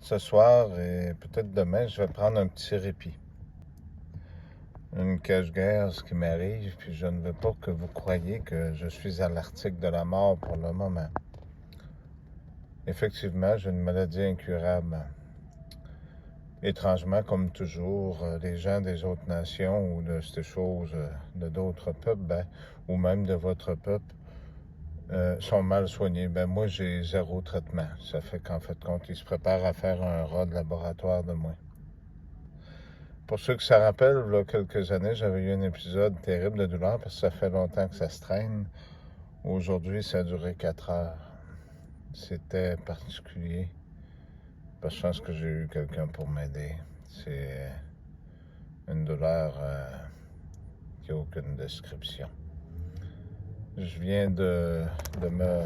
Ce soir et peut-être demain, je vais prendre un petit répit. Une cache-guerre, ce qui m'arrive, puis je ne veux pas que vous croyiez que je suis à l'article de la mort pour le moment. Effectivement, j'ai une maladie incurable. Étrangement, comme toujours, les gens des autres nations ou de ces choses, de d'autres peuples, ou même de votre peuple, sont mal soignés. Moi, j'ai 0 traitement. Ça fait qu'en fait, ils se préparent à faire un rat de laboratoire de moi. Pour ceux que ça rappelle, il y a quelques années, j'avais eu un épisode terrible de douleur parce que ça fait longtemps que ça se traîne. Aujourd'hui, ça a duré 4 heures. C'était particulier. Parce que je pense que j'ai eu quelqu'un pour m'aider. C'est une douleur qui n'a aucune description. Je viens de me...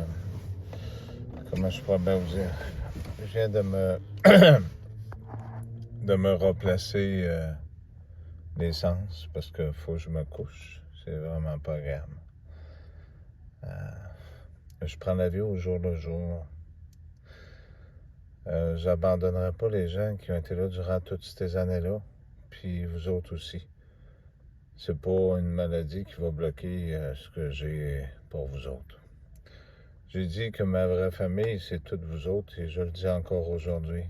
Comment je pourrais bien vous dire? Je viens de me... de me replacer les sens parce qu'il faut que je me couche. C'est vraiment pas agréable. Je prends la vie au jour le jour. J'abandonnerai pas les gens qui ont été là durant toutes ces années-là, puis vous autres aussi. C'est pas une maladie qui va bloquer ce que j'ai pour vous autres. J'ai dit que ma vraie famille, c'est toutes vous autres, et je le dis encore aujourd'hui.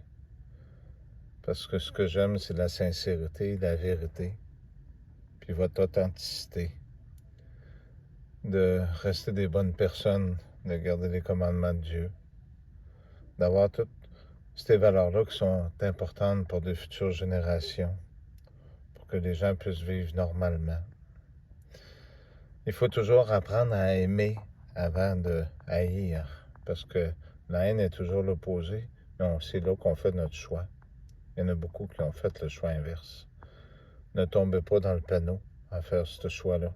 Parce que ce que j'aime, c'est la sincérité, la vérité, puis votre authenticité. De rester des bonnes personnes, de garder les commandements de Dieu, d'avoir toutes ces valeurs-là qui sont importantes pour de futures générations, pour que les gens puissent vivre normalement. Il faut toujours apprendre à aimer avant de haïr, parce que la haine est toujours l'opposé. Non, c'est là qu'on fait notre choix. Il y en a beaucoup qui ont fait le choix inverse. Ne tombez pas dans le panneau à faire ce choix-là.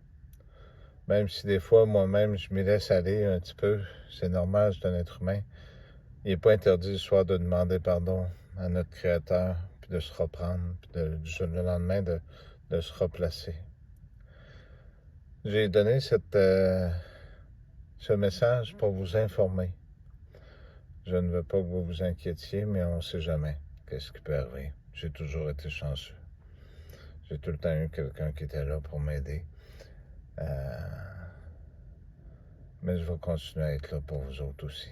Même si des fois, moi-même, je m'y laisse aller un petit peu, c'est normal, je suis un être humain. Il n'est pas interdit le soir de demander pardon à notre Créateur, puis de se reprendre, puis le lendemain de se replacer. J'ai donné ce message pour vous informer. Je ne veux pas que vous vous inquiétiez, mais on ne sait jamais qu'est-ce qui peut arriver. J'ai toujours été chanceux. J'ai tout le temps eu quelqu'un qui était là pour m'aider. Mais je vais continuer à être là pour vous autres aussi.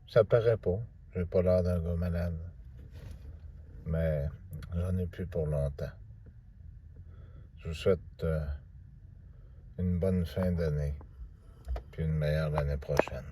Ça paraît pas. J'ai pas l'air d'un gars malade. Mais j'en ai plus pour longtemps. Je vous souhaite une bonne fin d'année, puis une meilleure l'année prochaine.